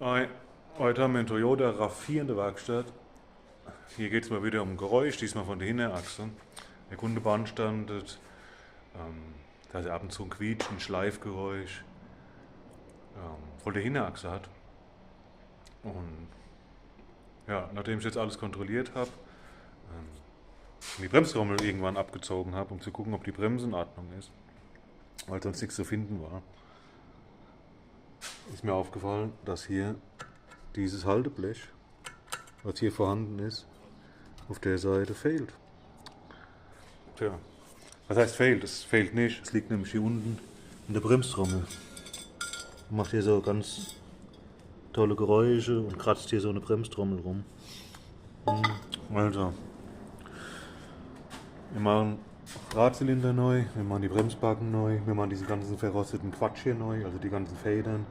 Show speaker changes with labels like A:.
A: Hi, heute haben wir einen Toyota RAV4 in der Werkstatt. Hier geht es mal wieder um Geräusch, diesmal von der Hinterachse. Der Kunde beanstandet, dass er ab und zu ein Quietschen, ein Schleifgeräusch von der Hinterachse hat. Und ja, nachdem ich jetzt alles kontrolliert habe, die Bremstrommel irgendwann abgezogen habe, um zu gucken, ob die Bremse in Ordnung ist, weil sonst nichts zu finden war, ist mir aufgefallen, dass hier dieses Halteblech, was hier vorhanden ist, auf der Seite fehlt. Tja, was heißt fehlt? Es fehlt nicht. Es liegt nämlich hier unten in der Bremstrommel. Macht hier so ganz tolle Geräusche und kratzt hier so eine Bremstrommel rum. Also, wir machen Radzylinder neu, wir machen die Bremsbacken neu, wir machen diesen ganzen verrosteten Quatsch hier neu, also die ganzen Federn.